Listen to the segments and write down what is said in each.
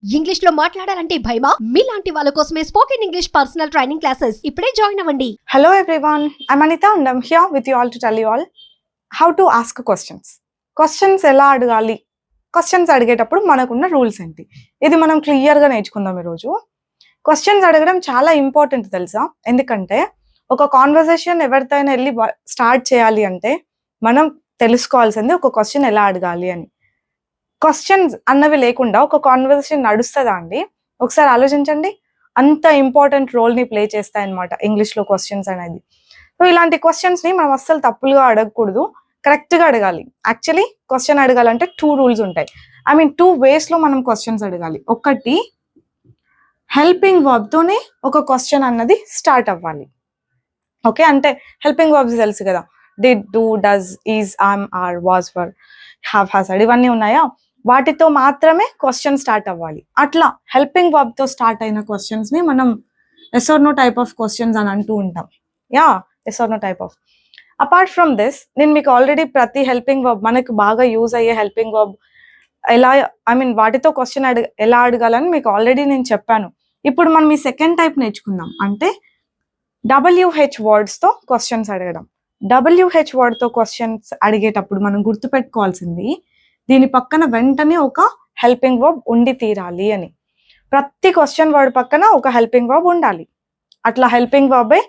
English లో మాట్లాడాలంటే భయమా? మీలాంటి వాళ్ళ కోసమే spoken English personal training classes ఇప్పుడే జాయిన్ అవ్వండి. Hello everyone, I'm Anita and I'm here with you all to tell you all how to ask questions. Questions ఎలా అడగాలి, క్వశ్చన్స్ అడిగేటప్పుడు మనకున్న రూల్స్ ఏంటి, ఇది మనం క్లియర్గా నేర్చుకుందాం ఈరోజు. క్వశ్చన్స్ అడగడం చాలా ఇంపార్టెంట్ తెలుసా, ఎందుకంటే ఒక కాన్వర్సేషన్ ఎవరితో వెళ్ళి స్టార్ట్ చేయాలి అంటే మనం తెలుసుకోవాల్సింది ఒక క్వశ్చన్ ఎలా అడగాలి అని. క్వశ్చన్స్ అన్నవి లేకుండా ఒక కాన్వర్సేషన్ నడుస్తుందా అండి? ఒకసారి ఆలోచించండి. అంత ఇంపార్టెంట్ రోల్ని ప్లే చేస్తాయన్నమాట ఇంగ్లీష్లో క్వశ్చన్స్ అనేది. సో ఇలాంటి క్వశ్చన్స్ని మనం అస్సలు తప్పులుగా అడగకూడదు, కరెక్ట్గా అడగాలి. యాక్చువల్లీ క్వశ్చన్ అడగాలంటే 2 రూల్స్ ఉంటాయి. 2 వేస్లో మనం క్వశ్చన్స్ అడగాలి. ఒకటి, హెల్పింగ్ వర్బ్తోనే ఒక క్వశ్చన్ అన్నది స్టార్ట్ అవ్వాలి. ఓకే, అంటే హెల్పింగ్ వర్బ్స్ తెలుసు కదా, did, do, does, is, am, are, was, were, have, has, ఇవన్నీ ఉన్నాయా, వాటితో మాత్రమే క్వశ్చన్ స్టార్ట్ అవ్వాలి. అట్లా హెల్పింగ్ వర్బ్తో స్టార్ట్ అయిన క్వశ్చన్స్ని మనం yes or no type of questions అని అంటూ ఉంటాం. Yes or no type of. Apart from this, నేను మీకు ఆల్రెడీ ప్రతి హెల్పింగ్ వర్బ్, మనకు బాగా యూజ్ అయ్యే హెల్పింగ్ వర్బ్ ఎలా, వాటితో క్వశ్చన్ ఎలా అడగాలని మీకు ఆల్రెడీ నేను చెప్పాను. ఇప్పుడు మనం ఈ సెకండ్ టైప్ నేర్చుకుందాం, అంటే WH వర్డ్స్తో క్వశ్చన్స్ అడగడం. WH వర్డ్తో క్వశ్చన్స్ అడిగేటప్పుడు మనం గుర్తుపెట్టుకోవాల్సింది, దీని పక్కన వెంటనే ఒక హెల్పింగ్ వర్బ్ ఉండి తీరాలి అని. ప్రతి క్వశ్చన్ వర్డ్ పక్కన ఒక హెల్పింగ్ వర్బ్ ఉండాలి. అట్లా హెల్పింగ్ వర్బే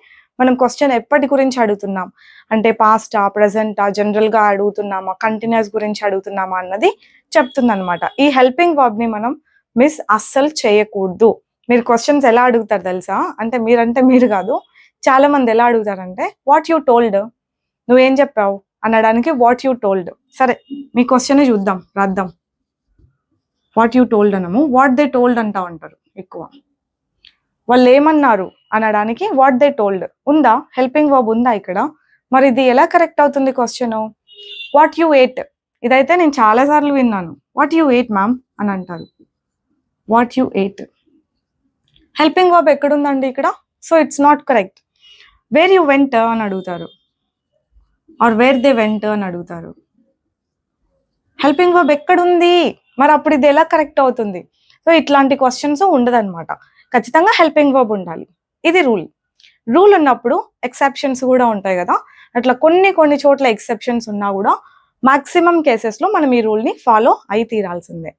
మనం క్వశ్చన్ ఎప్పటి గురించి అడుగుతున్నాం అంటే పాస్టా, ప్రజెంటా, జనరల్గా అడుగుతున్నామా, కంటిన్యూస్ గురించి అడుగుతున్నామా అన్నది చెప్తుందన్నమాట. ఈ హెల్పింగ్ వర్బ్ని మనం మిస్ అస్సలు చేయకూడదు. మీరు క్వశ్చన్స్ ఎలా అడుగుతారు తెలుసా, అంటే మీరంటే మీరు కాదు, చాలా మంది ఎలా అడుగుతారంటే వాట్ యూ టోల్డ్, నువ్వేం చెప్పావు అనడానికి వాట్ యూ టోల్డ్. సరే, మీ క్వశ్చన్ చూద్దాం, రాద్దాం. వాట్ యూ టోల్డ్ అనము, వాట్ దే టోల్డ్ అంటా ఉంటారు ఎక్కువ. వాళ్ళు ఏమన్నారు అనడానికి వాట్ దే టోల్డ్ ఉందా, హెల్పింగ్ వర్బ్ ఉందా ఇక్కడ? మరి ఇది ఎలా కరెక్ట్ అవుతుంది క్వశ్చన్? వాట్ యూ ఎయిట్, ఇదైతే నేను చాలాసార్లు విన్నాను. వాట్ యూ ఎయిట్ మ్యామ్ అని అంటారు. What you ate helping verb ఎక్కడుందండి ఇక్కడ? So it's not correct. Where you went అని అడుగుతారు, ఆర్ వేర్ దే వెంట్ అని అడుగుతారు. హెల్పింగ్ వర్బ్ ఎక్కడుంది, మరి అప్పుడు ఇది ఎలా కరెక్ట్ అవుతుంది? సో ఇట్లాంటి క్వశ్చన్స్ ఉండదన్నమాట. ఖచ్చితంగా హెల్పింగ్ వర్బ్ ఉండాలి. ఇది రూల్ ఉన్నప్పుడు ఎక్సెప్షన్స్ కూడా ఉంటాయి కదా, అట్లా కొన్ని చోట్ల ఎక్సెప్షన్స్ ఉన్నా కూడా మాక్సిమం కేసెస్లో మనం ఈ రూల్ని ఫాలో అయి తీరాల్సిందే.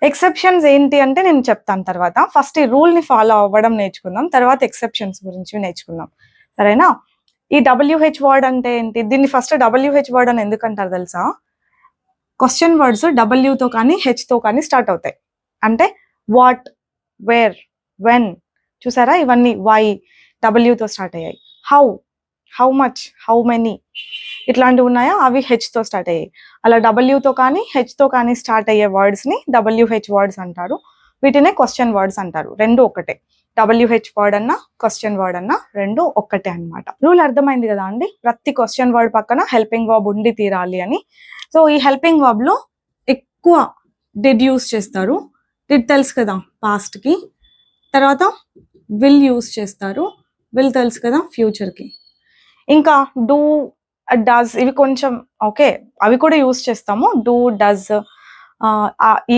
ఎక్సెప్షన్స్ ఏంటి అంటే నేను చెప్తాను తర్వాత. ఫస్ట్ ఈ రూల్ని ఫాలో అవ్వడం నేర్చుకుందాం, తర్వాత ఎక్సెప్షన్స్ గురించి నేర్చుకుందాం, సరేనా? ఈ WH వర్డ్ అంటే ఏంటి? దీన్ని ఫస్ట్ WH వర్డ్ అని ఎందుకంటారు తెలుసా? క్వశ్చన్ వర్డ్స్ Wతో కానీ హెచ్తో కానీ స్టార్ట్ అవుతాయి. అంటే వాట్, వేర్, వెన్, చూసారా, ఇవన్నీ వై Wతో స్టార్ట్ అయ్యాయి. హౌ మచ్, హౌ మెనీ, ఇట్లాంటివి ఉన్నాయా, అవి హెచ్తో స్టార్ట్ అయ్యాయి. అలా Wతో కానీ హెచ్తో కానీ స్టార్ట్ అయ్యే వర్డ్స్ని WH వర్డ్స్ అంటారు. వీటినే క్వశ్చన్ వర్డ్స్ అంటారు. రెండు ఒకటే, WH వర్డ్ అన్నా క్వశ్చన్ వర్డ్ అన్నా రెండు ఒక్కటే అనమాట. రూల్ అర్థమైంది కదా అండి? ప్రతి క్వశ్చన్ వర్డ్ పక్కన హెల్పింగ్ వర్బ్ ఉండి తీరాలి అని. సో ఈ హెల్పింగ్ వర్బ్లో ఎక్కువ డిడ్ యూస్ చేస్తారు. డిడ్ తెలుసు కదా పాస్ట్కి. తర్వాత విల్ యూస్ చేస్తారు. విల్ తెలుసు కదా ఫ్యూచర్కి. ఇంకా డూ, డస్, ఇవి కొంచెం ఓకే, అవి కూడా యూస్ చేస్తాము. డూ, డస్,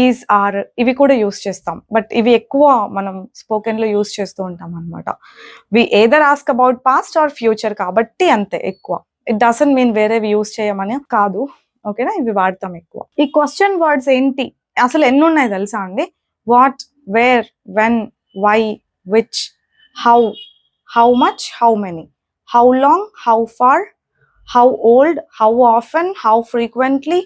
ఈజ్, ఆర్, ఇవి కూడా యూస్ చేస్తాం. బట్ ఇవి ఎక్కువ మనం స్పోకెన్లో యూస్ చేస్తూ ఉంటాం అనమాట. We either ask about past or future కాబట్టి అంతే ఎక్కువ. ఇట్ డజంట్ మీన్ వేరేవి యూస్ చేయమని కాదు, ఓకేనా? ఇవి వాడతాం ఎక్కువ. ఈ క్వశ్చన్ వర్డ్స్ ఏంటి, అసలు ఎన్ని ఉన్నాయి తెలుసా అండి? What, where, when, why, which, how much, how many, how long, how far, how old, how often, how frequently,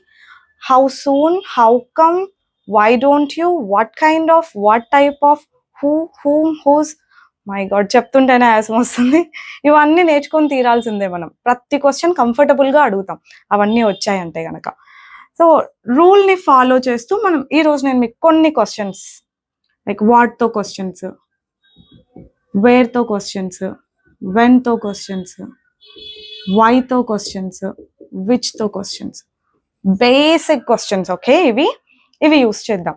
how soon, how come, why don't you, what kind of, what type of, who, whom, whose. My God, చెప్తుంటేనే ఆయాసం వస్తుంది. ఇవన్నీ నేర్చుకొని తీరాల్సిందే మనం. ప్రతి question కంఫర్టబుల్గా అడుగుతాం అవన్నీ వచ్చాయంటే కనుక. సో రూల్ని ఫాలో చేస్తూ మనం ఈరోజు నేను మీకు కొన్ని క్వశ్చన్స్, లైక్ వాట్తో క్వశ్చన్స్, వేర్తో క్వశ్చన్స్, వెన్తో క్వశ్చన్స్, వైతో క్వశ్చన్స్, విచ్తో క్వశ్చన్స్, బేసిక్ క్వశ్చన్స్, ఓకే, ఇవి యూస్ చేద్దాం.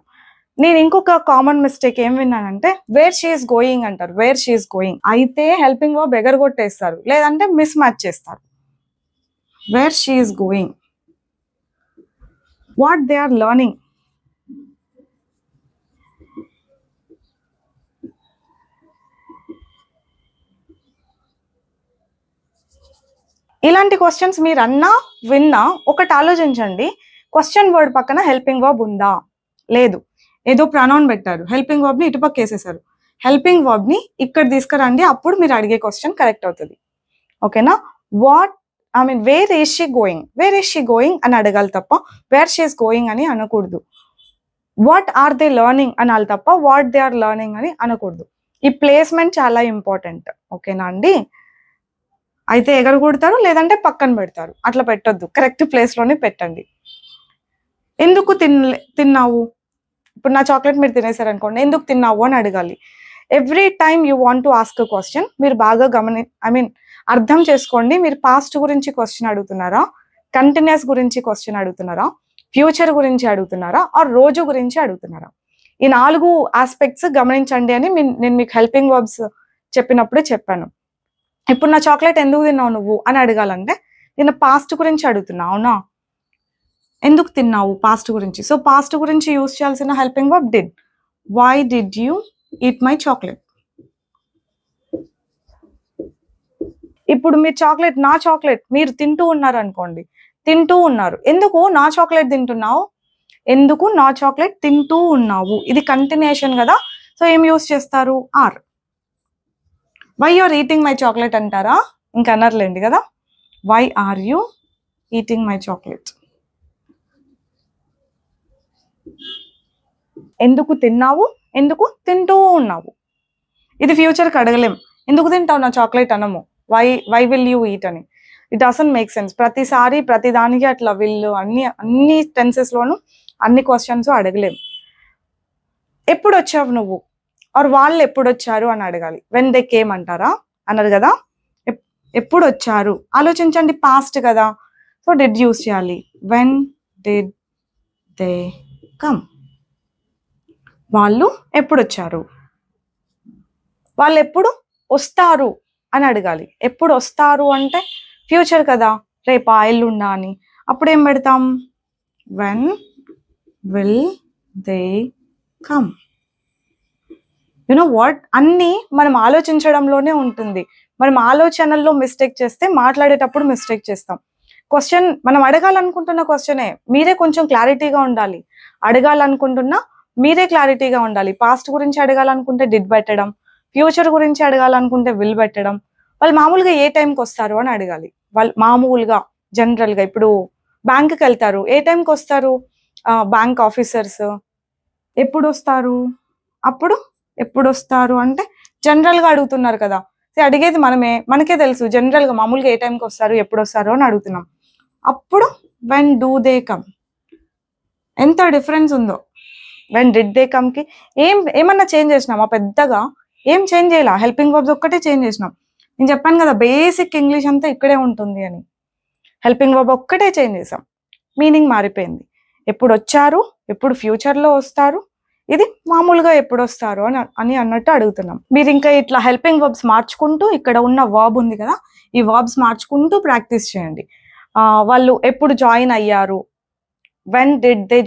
నేను ఇంకొక కామన్ మిస్టేక్ ఏం విన్నానంటే వేర్ షీ ఈస్ గోయింగ్ అంటారు. వేర్ షీ ఈస్ గోయింగ్ అయితే హెల్పింగ్ వర్బ్ ఎగరగొట్టేస్తారు, లేదంటే మిస్ మ్యాచ్ చేస్తారు. Where she is going, what they are learning, ఇలాంటి క్వశ్చన్స్ మీరు అన్నా విన్నా ఒకటి ఆలోచించండి, క్వశ్చన్ వర్డ్ పక్కన హెల్పింగ్ వర్బ్ ఉందా లేదు. ఏదో ప్రనౌన్ పెట్టారు, హెల్పింగ్ వర్బ్ ని ఇటుపక్క వేసేసారు, హెల్పింగ్ వర్బ్ ని ఇక్కడ తీసుకురండి, అప్పుడు మీరు అడిగే క్వశ్చన్ కరెక్ట్ అవుతుంది. ఓకేనా? What where is she going, where is she going అని అడగాలి తప్ప వేర్ షీ ఈస్ గోయింగ్ అని అనకూడదు. వాట్ ఆర్ దే లెర్నింగ్ అనాలి తప్ప వాట్ దే ఆర్ లెర్నింగ్ అని అనకూడదు. ఈ ప్లేస్మెంట్ చాలా ఇంపార్టెంట్. ఓకేనా అండి? అయితే ఎగరగొడతారు, లేదంటే పక్కన పెడతారు, అట్లా పెట్టొద్దు, కరెక్ట్ ప్లేస్ లోనే పెట్టండి. ఎందుకు తిన్నావు, ఇప్పుడు నా చాక్లెట్ మీరు తినేసారు అనుకోండి, ఎందుకు తిన్నావు అని అడగాలి. Every time you want to ask question మీరు బాగా అర్థం చేసుకోండి. మీరు పాస్ట్ గురించి క్వశ్చన్ అడుగుతున్నారా, కంటిన్యూస్ గురించి క్వశ్చన్ అడుగుతున్నారా, ఫ్యూచర్ గురించి అడుగుతున్నారా, ఆర్ రోజు గురించి అడుగుతున్నారా? ఈ 4 ఆస్పెక్ట్స్ గమనించండి అని నేను మీకు హెల్పింగ్ వర్బ్స్ చెప్పినప్పుడే చెప్పాను. ఇప్పుడు నా చాక్లెట్ ఎందుకు తిన్నావు నువ్వు అని అడగాలంటే నేను పాస్ట్ గురించి అడుగుతున్నా, అవునా? ఎందుకు తిన్నావు పాస్ట్ గురించి. సో పాస్ట్ గురించి యూజ్ చేయాల్సిన helping verb did. Why did you eat my chocolate? ఇప్పుడు మీరు నా చాక్లెట్ మీరు తింటూ ఉన్నారు అనుకోండి, తింటూ ఉన్నారు, ఎందుకు నా చాక్లెట్ తింటున్నావు, ఎందుకు నా చాక్లెట్ తింటూ ఉన్నావు, ఇది కంటిన్యూషన్ కదా. సో ఏం యూజ్ చేస్తారు? Are. Why you are eating my chocolate అంటారా? ఇంకా అనర్లేండి కదా. Why are you eating my chocolate? ఎందుకు తిన్నావు, ఎందుకు తింటూ ఉన్నావు. ఇది ఫ్యూచర్కి అడగలేం, ఎందుకు తింటావు నా చాక్లెట్ అనము, వై విల్ యూ ఈట్ అని. It doesn't make sense. ప్రతిసారి ప్రతిదానికి అట్లా విల్ అన్ని టెన్సెస్ లోను అన్ని క్వశ్చన్స్ అడగలేం. ఎప్పుడు వచ్చావు నువ్వు, ఆర్ వాళ్ళు ఎప్పుడు వచ్చారు అని అడగాలి. వెన్ దే కేమ్ అంటారా? అన్నారు కదా. ఎప్పుడు వచ్చారు ఆలోచించండి, పాస్ట్ కదా. సో డిడ్ యూస్ చేయాలి. వెన్ డిడ్ దే కమ్, వాళ్ళు ఎప్పుడు వచ్చారు, వాళ్ళు ఎప్పుడు వస్తారు అని అడగాలి. ఎప్పుడు వస్తారు అంటే ఫ్యూచర్ కదా, రేపా ఎల్లుండా అని. అప్పుడు ఏం పెడతాం? When will they come. You know what, అన్నీ మనం ఆలోచించడంలోనే ఉంటుంది. మనం ఆలోచనల్లో మిస్టేక్ చేస్తే మాట్లాడేటప్పుడు మిస్టేక్ చేస్తాం. క్వశ్చన్ మనం అడగాలనుకుంటున్న క్వశ్చనే, మీరే కొంచెం క్లారిటీగా ఉండాలి. అడగాలనుకుంటున్నా మీరే క్లారిటీగా ఉండాలి. పాస్ట్ గురించి అడగాలనుకుంటే డిడ్ పెట్టడం, ఫ్యూచర్ గురించి అడగాలనుకుంటే విల్ పెట్టడం. వాళ్ళు మామూలుగా ఏ టైంకి వస్తారు అని అడగాలి. వాళ్ళు మామూలుగా జనరల్గా ఇప్పుడు బ్యాంకుకి వెళ్తారు, ఏ టైంకి వస్తారు? బ్యాంక్ ఆఫీసర్స్ ఎప్పుడు వస్తారు, అప్పుడు ఎప్పుడు వస్తారు అంటే జనరల్గా అడుగుతున్నారు కదా. అడిగేది మనకే తెలుసు జనరల్గా మామూలుగా ఏ టైంకి వస్తారు ఎప్పుడు వస్తారు అని అడుగుతున్నాం. అప్పుడు వెన్ డూ దే కమ్, ఎంత డిఫరెన్స్ ఉందో. వెన్ డిడ్ దే కమ్కి ఏమన్నా చేంజ్ చేసినామా? పెద్దగా ఏం చేంజ్ చేయాల, హెల్పింగ్ వర్బ్స్ ఒక్కటే చేంజ్ చేసినాం. నేను చెప్పాను కదా బేసిక్ ఇంగ్లీష్ అంతా ఇక్కడే ఉంటుంది అని. హెల్పింగ్ వర్బ్ ఒక్కటే చేంజ్ చేసాం, మీనింగ్ మారిపోయింది. ఎప్పుడు వచ్చారు, ఎప్పుడు ఫ్యూచర్లో వస్తారు, ఇది మామూలుగా ఎప్పుడు వస్తారు అని అన్నట్టు అడుగుతున్నాం. మీరు ఇంకా ఇట్లా హెల్పింగ్ వర్బ్స్ మార్చుకుంటూ, ఇక్కడ ఉన్న వర్బ్ ఉంది కదా, ఈ వర్బ్స్ మార్చుకుంటూ ప్రాక్టీస్ చేయండి. వాళ్ళు ఎప్పుడు జాయిన్ అయ్యారు, వెన్ డిడ్ దే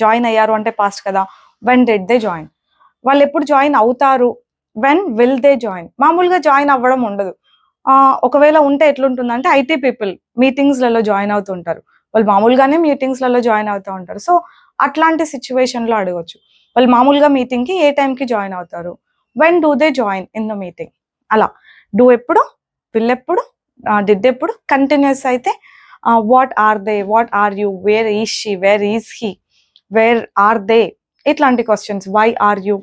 జాయిన్ అయ్యారు అంటే పాస్ట్ కదా, వెన్ డిడ్ దే జాయిన్. వాళ్ళు ఎప్పుడు జాయిన్ అవుతారు, వెన్ విల్ దే జాయిన్. మామూలుగా జాయిన్ అవ్వడం ఉండదు. ఒకవేళ ఉంటే ఎట్లుంటుందంటే ఐటీ పీపుల్ మీటింగ్స్లలో జాయిన్ అవుతుంటారు, వాళ్ళు మామూలుగానే మీటింగ్స్లలో జాయిన్ అవుతూ ఉంటారు. సో అట్లాంటి సిచ్యువేషన్లో అడగవచ్చు. వాళ్ళు మామూలుగా మీటింగ్కి ఏ టైంకి జాయిన్ అవుతారు, when do they join in the meeting. అలా డూ ఎప్పుడు, విల్ ఎప్పుడు, డిడ్ ఎప్పుడు. కంటిన్యూస్ అయితే what are they, what are you, where is she, where is he, where are they, ఇట్లాంటి questions. Why are you.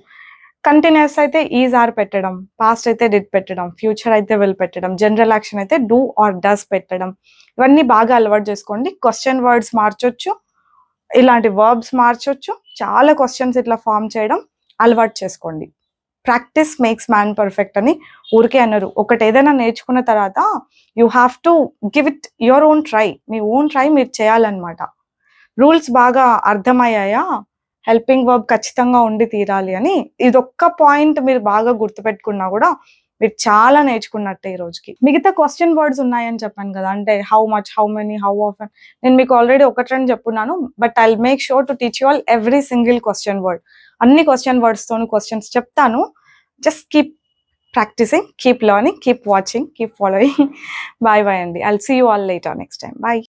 Continuous అయితే is are పెట్టడం, past అయితే did పెట్టడం, ఫ్యూచర్ అయితే విల్ పెట్టడం, జనరల్ యాక్షన్ అయితే డూ ఆర్ డస్ పెట్టడం. ఇవన్నీ బాగా అలవాటు చేసుకోండి. క్వశ్చన్ వర్డ్స్ మార్చొచ్చు, ఇలాంటి వర్బ్స్ మార్చొచ్చు, చాలా క్వశ్చన్స్ ఇట్లా ఫామ్ చేయడం అలవాటు చేసుకోండి. ప్రాక్టీస్ మేక్స్ మ్యాన్ పర్ఫెక్ట్ అని ఊరికే అన్నారు. ఒకటి ఏదైనా నేర్చుకున్న తర్వాత you have to give it your own try, me own try మీరు చేయాలన్నమాట. రూల్స్ బాగా అర్థమయ్యాయా? హెల్పింగ్ వర్బ్ ఖచ్చితంగా ఉండి తీరాలి అని. ఇదొక్క పాయింట్ మీరు బాగా గుర్తుపెట్టుకున్నా కూడా మీరు చాలా నేర్చుకున్నట్టే ఈ రోజుకి. మిగతా క్వశ్చన్ వర్డ్స్ ఉన్నాయని చెప్పాను కదా, అంటే how much, how many, how often. నేను మీకు ఆల్రెడీ ఒకటి రెండు చెప్పున్నాను, but I will make sure to teach you all every single question word. అన్ని క్వశ్చన్ వర్డ్స్ తోని క్వశ్చన్స్ చెప్తాను. Just keep practicing, keep learning, keep watching, keep following. Bye bye అండి. I'll see you all later next time. Bye.